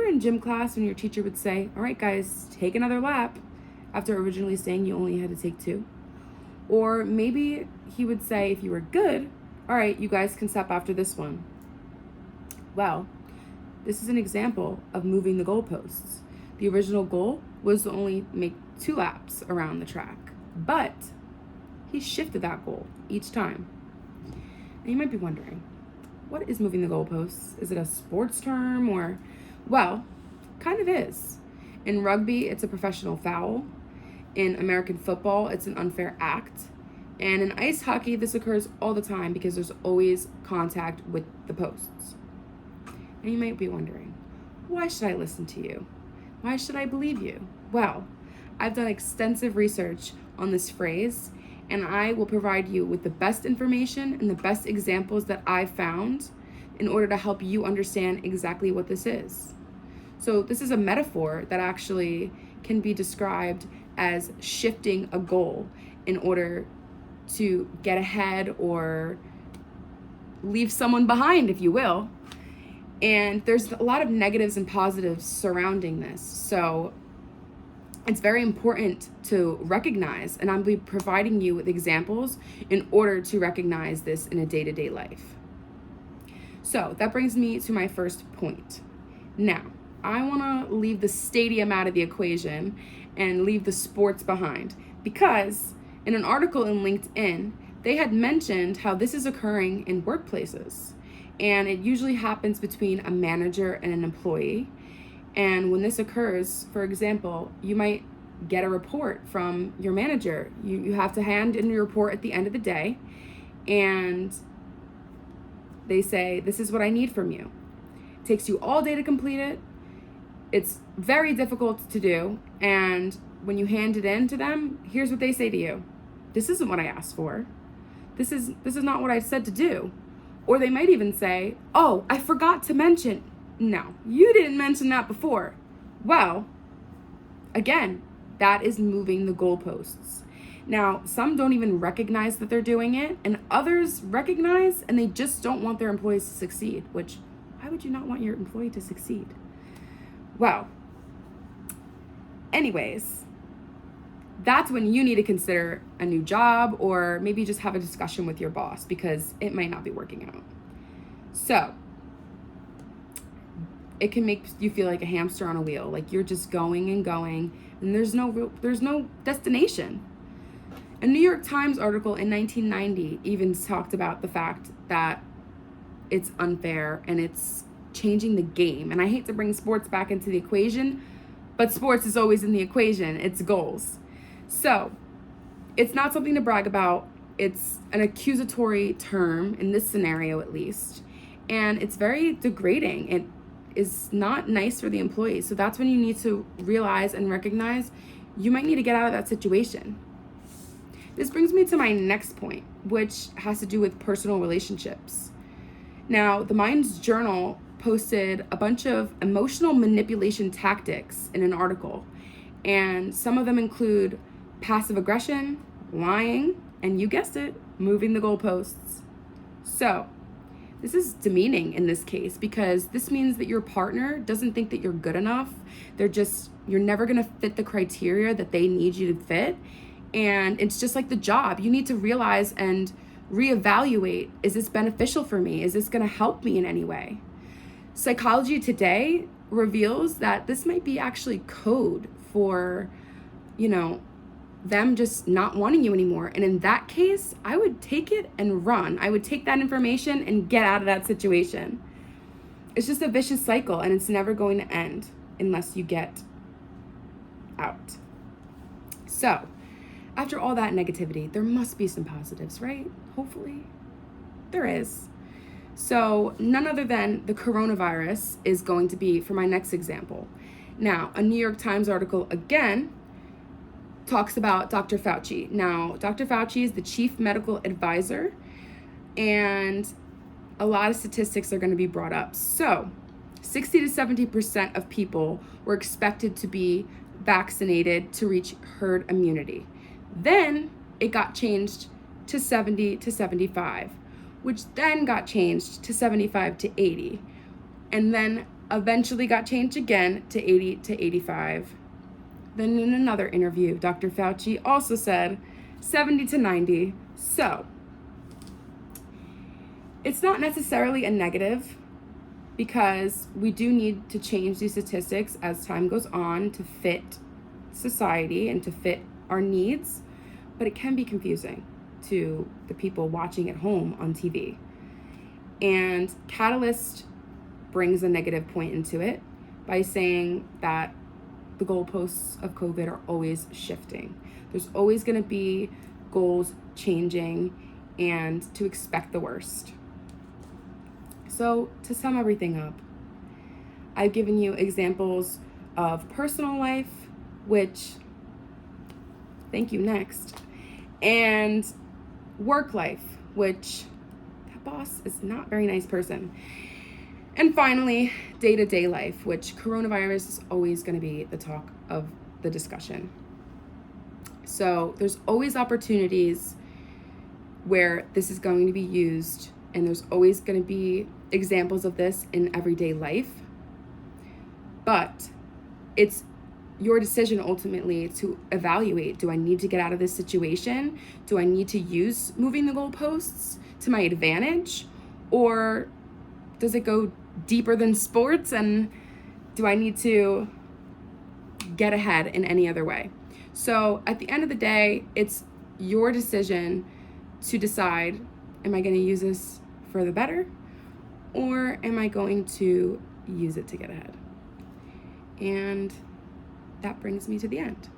in gym class when your teacher would say, all right, guys, take another lap, after originally saying you only had to take 2? Or maybe he would say, if you were good, all right, you guys can stop after this one. Well, this is an example of moving the goalposts. The original goal was to only make 2 laps around the track, but he shifted that goal each time. And you might be wondering, what is moving the goalposts? Is it a sports term or, well, kind of is. In rugby, it's a professional foul. In American football, it's an unfair act. And in ice hockey, this occurs all the time because there's always contact with the posts. And you might be wondering, why should I listen to you? Why should I believe you? Well, I've done extensive research on this phrase, and I will provide you with the best information and the best examples that I've found in order to help you understand exactly what this is. So this is a metaphor that actually can be described as shifting a goal in order to get ahead or leave someone behind, if you will. And there's a lot of negatives and positives surrounding this. So it's very important to recognize, and I'll be providing you with examples in order to recognize this in a day-to-day life. So that brings me to my first point. Now, I want to leave the stadium out of the equation and leave the sports behind, because in an article in LinkedIn, they had mentioned how this is occurring in workplaces. And it usually happens between a manager and an employee. And when this occurs, for example, you might get a report from your manager. You have to hand in your report at the end of the day, and they say, this is what I need from you. It takes you all day to complete it. It's very difficult to do. And when you hand it in to them, here's what they say to you. This isn't what I asked for. This is not what I said to do. Or they might even say, oh, I forgot to mention. No, you didn't mention that before. Well, again, that is moving the goalposts. Now, some don't even recognize that they're doing it, and others recognize and they just don't want their employees to succeed, which, why would you not want your employee to succeed? Well, anyways, that's when you need to consider a new job, or maybe just have a discussion with your boss, because it might not be working out. So it can make you feel like a hamster on a wheel, like you're just going and going, and there's no destination. A New York Times article in 1990 even talked about the fact that it's unfair and it's changing the game. And I hate to bring sports back into the equation, but sports is always in the equation. It's goals. So it's not something to brag about. It's an accusatory term in this scenario, at least. And it's very degrading. It is not nice for the employees. So that's when you need to realize and recognize you might need to get out of that situation. This brings me to my next point, which has to do with personal relationships. Now, the Mind's Journal posted a bunch of emotional manipulation tactics in an article, and some of them include passive aggression, lying, and you guessed it, moving the goalposts. So this is demeaning in this case, because this means that your partner doesn't think that you're good enough. You're never going to fit the criteria that they need you to fit. And it's just like the job. You need to realize and reevaluate, is this beneficial for me? Is this going to help me in any way? Psychology Today reveals that this might be actually code for, them just not wanting you anymore. And in that case, I would take it and run. I would take that information and get out of that situation. It's just a vicious cycle, and it's never going to end unless you get out. So, after all that negativity, there must be some positives, right? Hopefully. There is. So, none other than the coronavirus is going to be for my next example. Now, a New York Times article again talks about Dr. Fauci. Now, Dr. Fauci is the chief medical advisor, and a lot of statistics are going to be brought up. So, 60 to 70% of people were expected to be vaccinated to reach herd immunity. Then it got changed to 70 to 75, which then got changed to 75 to 80. And then eventually got changed again to 80 to 85. Then in another interview, Dr. Fauci also said 70 to 90. So it's not necessarily a negative, because we do need to change these statistics as time goes on to fit society and to fit our needs, but it can be confusing to the people watching at home on TV. And Catalyst brings a negative point into it by saying that the goalposts of COVID are always shifting. There's always going to be goals changing and to expect the worst. So to sum everything up, I've given you examples of personal life, which, thank you, next, and work life, which that boss is not a very nice person. And finally, day-to-day life, which coronavirus is always going to be the talk of the discussion. So there's always opportunities where this is going to be used, and there's always going to be examples of this in everyday life. But it's your decision ultimately to evaluate, do I need to get out of this situation? Do I need to use moving the goalposts to my advantage? Or does it go deeper than sports, and do I need to get ahead in any other way? So at the end of the day, it's your decision to decide, am I going to use this for the better, or am I going to use it to get ahead? And that brings me to the end.